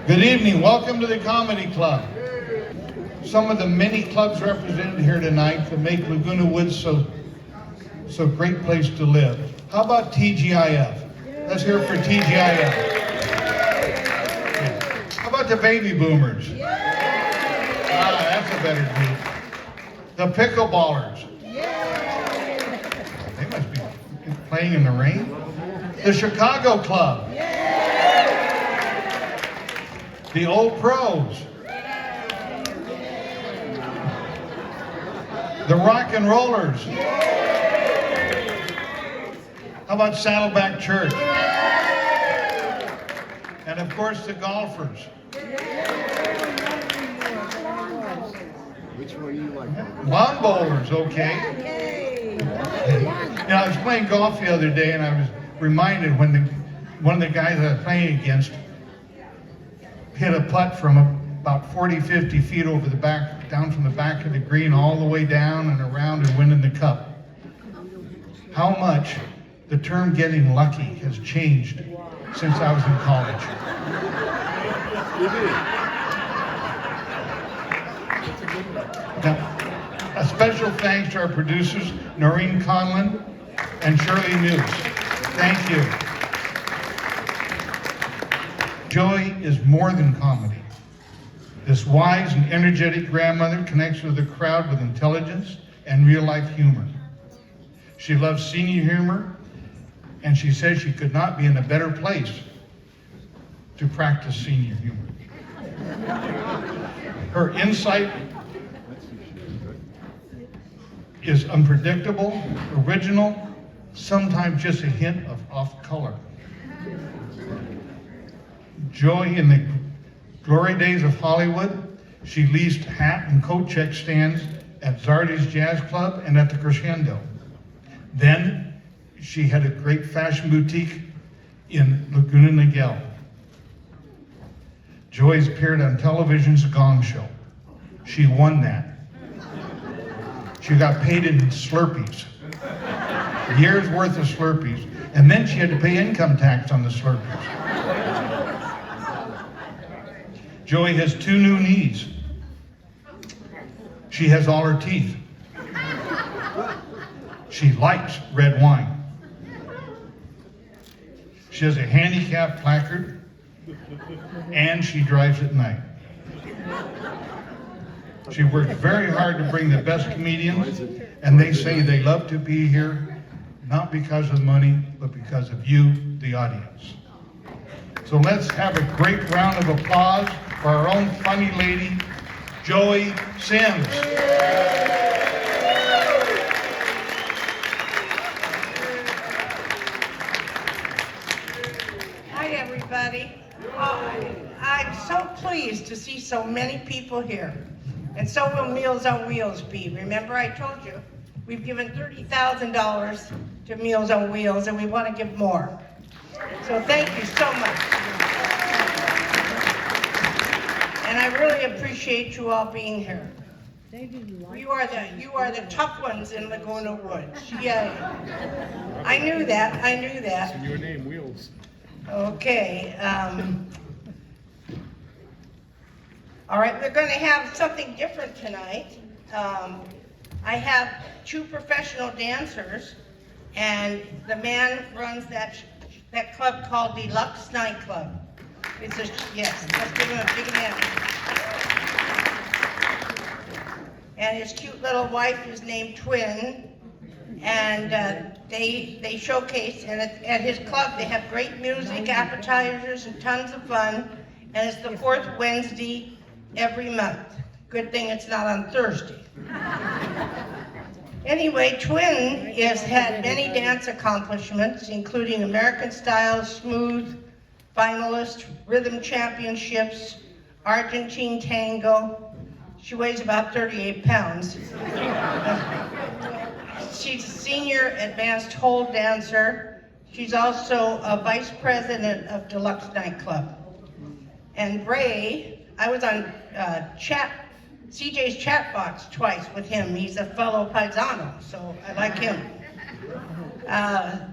Good evening. Welcome to the Komedy Club. Some of the many clubs represented here tonight that make Laguna Woods so great place to live. How about TGIF? Let's hear it for TGIF. How about the baby boomers? That's a better group. The pickleballers. They must be playing in the rain. The Chicago Club. The Old Pros. The Rock and Rollers. How about Saddleback Church? And of course the golfers. Which one you like? Lawn bowlers, okay. I was playing golf the other day and I was reminded when one of the guys I was playing against hit a putt from about 40, 50 feet over the back, down from the back of the green all the way down and around and winning the cup. How much the term getting lucky has changed since I was in college. Now, a special thanks to our producers, Noreen Conlon and Shirley News. Thank you. Joy is more than comedy. This wise and energetic grandmother connects with the crowd with intelligence and real-life humor. She loves senior humor, and she says she could not be in a better place to practice senior humor. Her insight is unpredictable, original, sometimes just a hint of off-color. Joy in the glory days of Hollywood, she leased hat and coat check stands at Zardy's Jazz Club and at the Crescendo. Then she had a great fashion boutique in Laguna Niguel. Joy's appeared on television's Gong Show. She won that. She got paid in Slurpees, years worth of Slurpees, and then she had to pay income tax on the Slurpees. Joy has 2 new knees. She has all her teeth. She likes red wine. She has a handicap placard, and she drives at night. She works very hard to bring the best comedians, and they say they love to be here, not because of money, but because of you, the audience. So let's have a great round of applause for our own funny lady, Joey Sims. Hi, everybody. I'm so pleased to see so many people here. And so will Meals on Wheels be. Remember, I told you, we've given $30,000 to Meals on Wheels, and we want to give more. So thank you so much. And I really appreciate you all being here. You are the tough ones in Laguna Woods. Yeah. I knew that. And your name, Wheels. Okay. All right, we're going to have something different tonight. I have 2 professional dancers, and the man runs that club called Deluxe Nightclub. Yes, let's give him a big hand. And his cute little wife is named Twin, and they showcase, and at his club they have great music, appetizers, and tons of fun, and it's the 4th Wednesday every month. Good thing it's not on Thursday. Anyway, Twin has had many dance accomplishments, including American Style, Smooth, finalist, Rhythm Championships, Argentine Tango. She weighs about 38 pounds. She's a senior advanced hold dancer. She's also a vice president of Deluxe Nightclub. And Ray, I was on CJ's chat box twice with him. He's a fellow paisano, so I like him.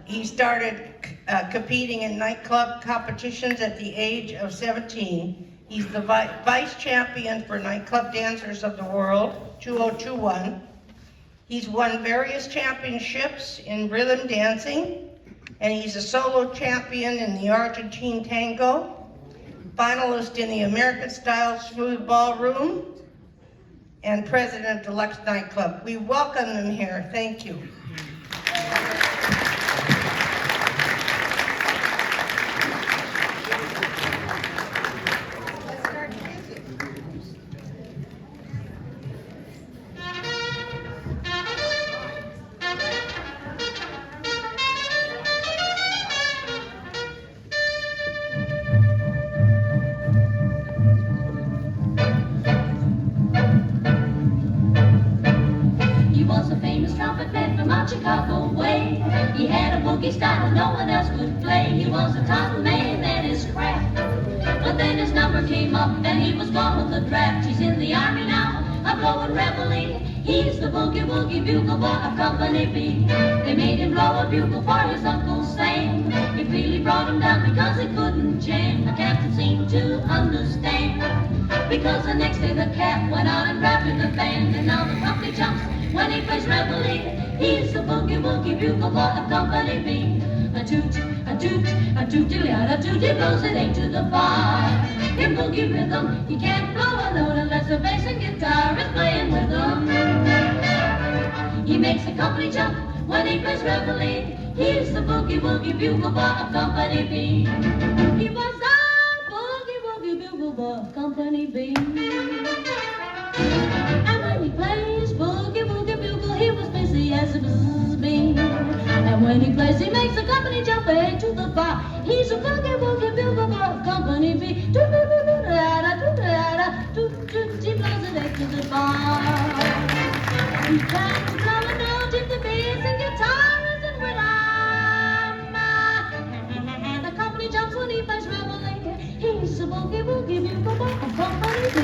He started competing in nightclub competitions at the age of 17 He's the vice champion for Nightclub Dancers of the World, 2021. He's won various championships in rhythm dancing, and he's a solo champion in the Argentine tango, finalist in the American Style Smooth Ballroom, and president of Deluxe Nightclub. We welcome them here. Thank you. Chicago way. He had a boogie style no one else could play. He was a total man at his craft. But then his number came up and he was gone with the draft. He's in the army now, a blowing reveille. He's the boogie woogie bugle boy of Company B. They made him blow a bugle for his Uncle Sam. It really brought him down because he couldn't jam. The captain seemed to understand, because the next day the cap went out and drafted the band. And now the company jumps when he plays reveille. He's the boogie woogie bugle boy of Company B. A toot, a toot, a toot-a-toot, a toot, he blows it into the bar. In boogie rhythm, he can't blow a note unless the bass and guitar is playing with him. He makes the company jump when he plays reveille. He's the boogie woogie bugle boy of Company B. He was the boogie woogie bugle boy of Company B. And when he plays boogie woogie bugle, he was busy as a bzzz bee. And when he plays, he makes the company jump into the bar. He's a boogie woogie bugle boy of Company B. Toot-toot-toot-da-da-toot-da-da-toot-toot, he blows it into the bar. He tries to blow a note if the bass and guitar isn't with him. The company jumps when he plays reveille. He's a boogie woogie bugle boy of Company B.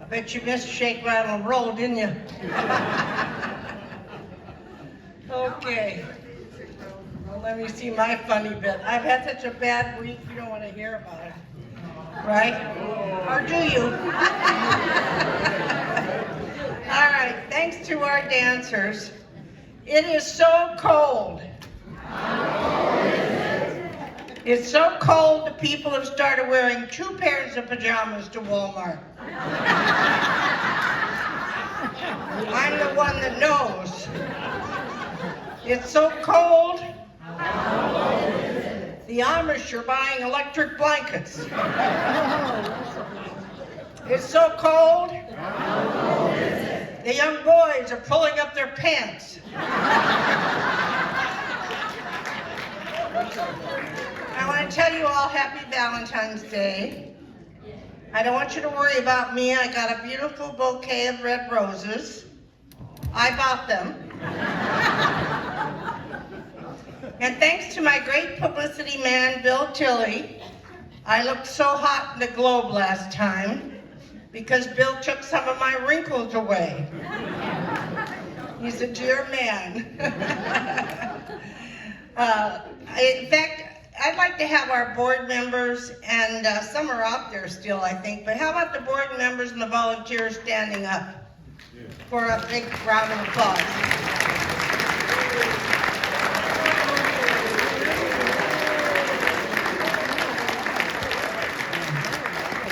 Bet you missed Shake, Rattle, and Roll, didn't you? Okay. Well, let me see my funny bit. I've had such a bad week, you don't want to hear about it. Right? Or do you? All right, thanks to our dancers. It is so cold. It's so cold that people have started wearing 2 pairs of pajamas to Walmart. I'm the one that knows. It's so cold. The Amish are buying electric blankets. It's so cold. The young boys are pulling up their pants. I want to tell you all happy Valentine's Day. I don't want you to worry about me. I got a beautiful bouquet of red roses. I bought them. And thanks to my great publicity man, Bill Tilley, I looked so hot in the Globe last time because Bill took some of my wrinkles away. He's a dear man. In fact, I'd like to have our board members, and some are out there still, I think, but how about the board members and the volunteers standing up for a big round of applause?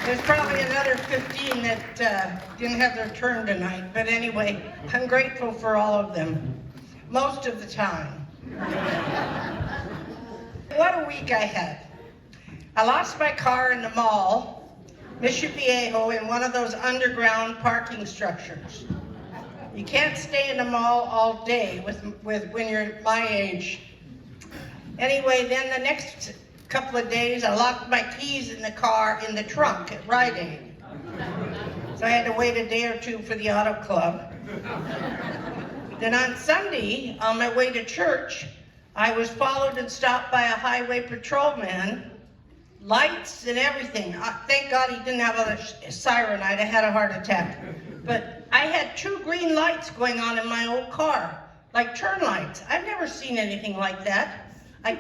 There's probably another 15 that didn't have their turn tonight, but anyway, I'm grateful for all of them, most of the time. What a week I had. I lost my car in the mall, Mission Viejo, in one of those underground parking structures. You can't stay in the mall all day with when you're my age. Anyway, then the next couple of days, I locked my keys in the car in the trunk at Rite Aid. So I had to wait a day or two for the auto club. Then on Sunday, on my way to church, I was followed and stopped by a highway patrolman, lights and everything. Thank God he didn't have a siren. I'd have had a heart attack. But I had 2 green lights going on in my old car, like turn lights. I've never seen anything like that. I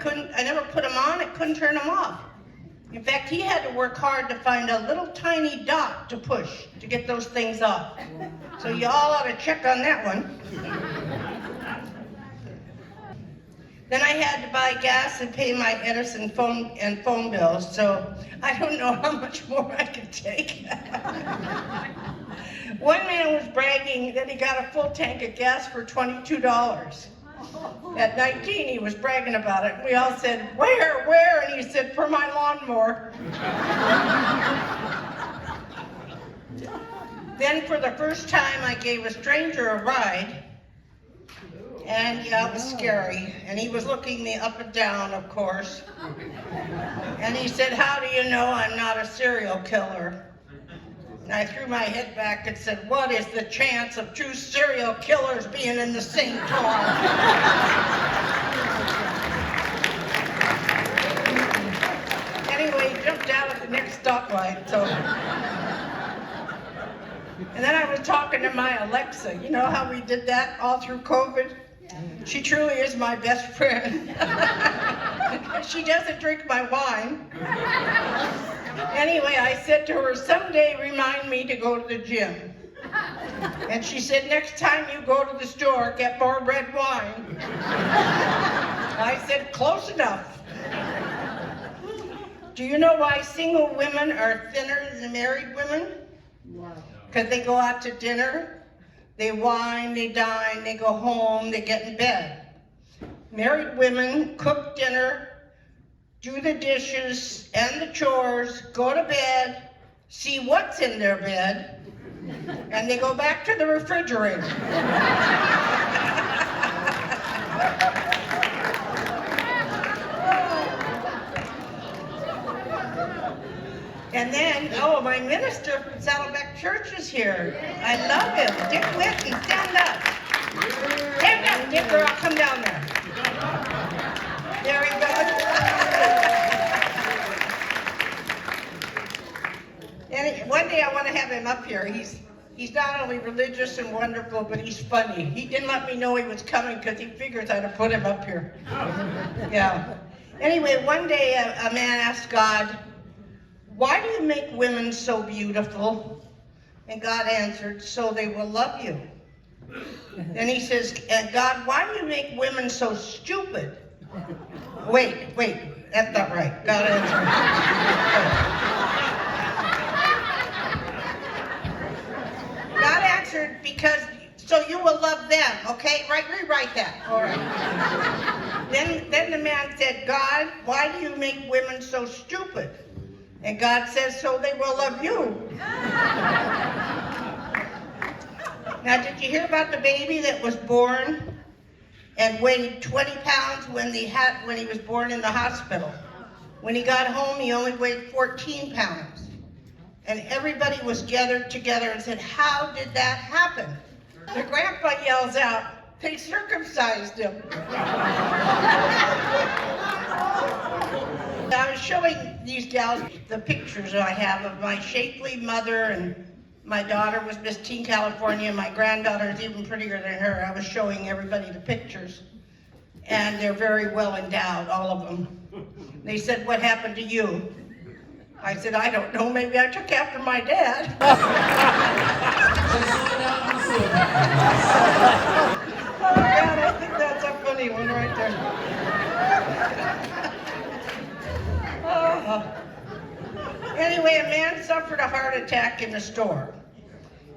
never put them on, I couldn't turn them off. In fact, he had to work hard to find a little tiny dot to push to get those things off. So you all ought to check on that one. Then I had to buy gas and pay my Edison phone bills, so I don't know how much more I could take. One man was bragging that he got a full tank of gas for $22. At 19, he was bragging about it. We all said, where? And he said, for my lawnmower. Then for the first time, I gave a stranger a ride. And yeah, it was scary. And he was looking me up and down, of course. And he said, how do you know I'm not a serial killer? And I threw my head back and said, what is the chance of 2 serial killers being in the same car? Anyway, he jumped out at the next stoplight, so. And then I was talking to my Alexa. You know how we did that all through COVID? She truly is my best friend. She doesn't drink my wine. Anyway, I said to her, someday remind me to go to the gym. And she said, next time you go to the store, get more red wine. I said, close enough. Do you know why single women are thinner than married women? Because they go out to dinner, they wine, they dine, they go home, they get in bed. Married women cook dinner, do the dishes and the chores, go to bed, see what's in their bed, and they go back to the refrigerator. And then, my minister from Saddleback Church is here. I love him. Dick Whitten, stand up. Stand up, Dick, girl, come down there. There he goes. And one day I want to have him up here. He's not only religious and wonderful, but he's funny. He didn't let me know he was coming because he figures I'd have put him up here. Yeah. Anyway, one day a man asked God, why do you make women so beautiful? And God answered, so they will love you. Then he says, and God, why do you make women so stupid? Wait, that's not right. God answered. God answered because, so you will love them, okay? Rewrite that, all right. Then the man said, God, why do you make women so stupid? And God says, so they will love you. Now, did you hear about the baby that was born and weighed 20 pounds when he was born in the hospital? When he got home, he only weighed 14 pounds. And everybody was gathered together and said, how did that happen? The grandpa yells out, they circumcised him. I was showing these gals the pictures I have of my shapely mother, and my daughter was Miss Teen California. My granddaughter is even prettier than her. I was showing everybody the pictures. And they're very well endowed, all of them. They said, what happened to you? I said, I don't know, maybe I took after my dad. Oh God, I think that's a funny one right there. Oh. Anyway, a man suffered a heart attack in the store.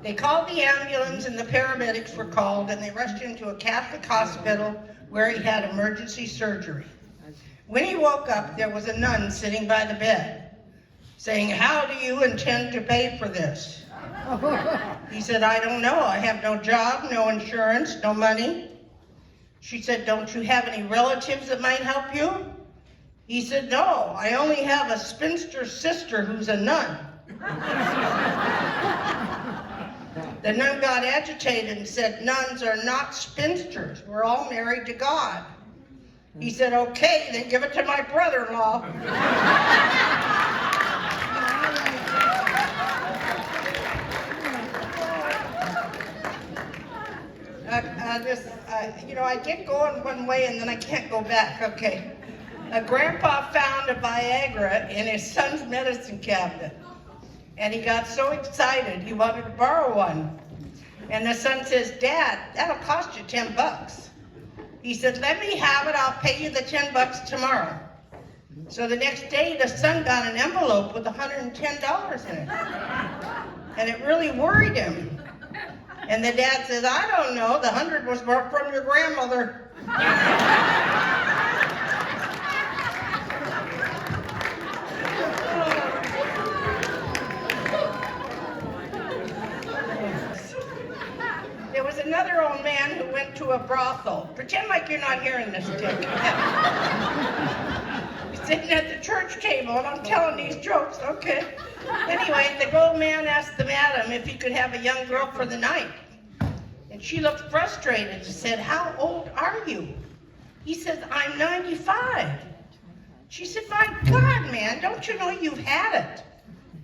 They called the ambulance and the paramedics were called, and they rushed him to a Catholic hospital where he had emergency surgery. When he woke up, there was a nun sitting by the bed saying, how do you intend to pay for this? He said, I don't know. I have no job, no insurance, no money. She said, don't you have any relatives that might help you? He said, no, I only have a spinster sister who's a nun. The nun got agitated and said, nuns are not spinsters. We're all married to God. He said, okay, then give it to my brother-in-law. I get going one way and then I can't go back. Okay. A grandpa found a Viagra in his son's medicine cabinet. And he got so excited, he wanted to borrow one. And the son says, Dad, that'll cost you $10. He said, let me have it, I'll pay you the $10 tomorrow. So the next day, the son got an envelope with $110 in it. And it really worried him. And the dad says, I don't know, the 100 was from your grandmother. There was another old man who went to a brothel. Pretend like you're not hearing this, Dick. He's sitting at the church table, and I'm telling these jokes, okay? Anyway, the old man asked the madam if he could have a young girl for the night. And she looked frustrated and said, how old are you? He said, I'm 95. She said, my God, man, don't you know you've had it?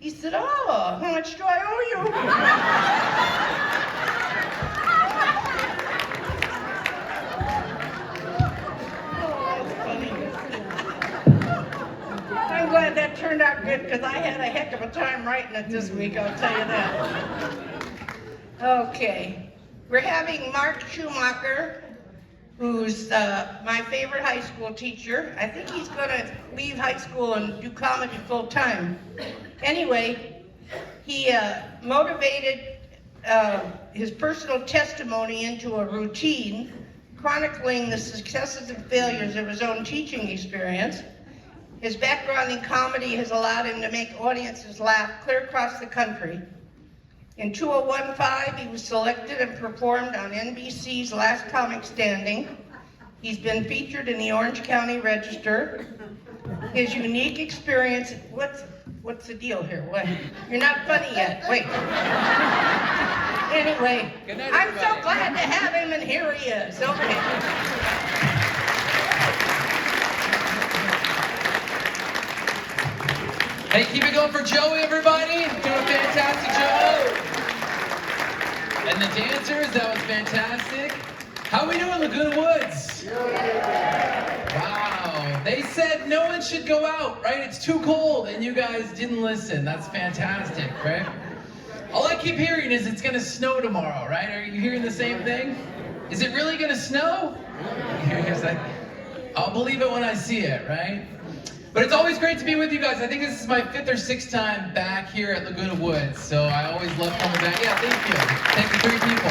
He said, oh, how much do I owe you? I'm glad that turned out good because I had a heck of a time writing it this week, I'll tell you that. Okay, we're having Mark Schumacher, who's my favorite high school teacher. I think he's going to leave high school and do comedy full time. Anyway, he motivated his personal testimony into a routine, chronicling the successes and failures of his own teaching experience. His background in comedy has allowed him to make audiences laugh clear across the country. In 2015, he was selected and performed on NBC's Last Comic Standing. He's been featured in the Orange County Register. His unique experience, what's the deal here? What? You're not funny yet, wait. Anyway, I'm so glad to have him, and here he is, okay. Hey, keep it going for Joey, everybody. Doing fantastic, Joe. And the dancers, that was fantastic. How are we doing, Laguna Woods? Wow. They said no one should go out, right? It's too cold, and you guys didn't listen. That's fantastic, right? All I keep hearing is it's gonna snow tomorrow, right? Are you hearing the same thing? Is it really gonna snow? It's like, I'll believe it when I see it, right? But it's always great to be with you guys. I think this is my 5th or 6th time back here at Laguna Woods, so I always love coming back. Yeah, thank you. Thank you, 3 people.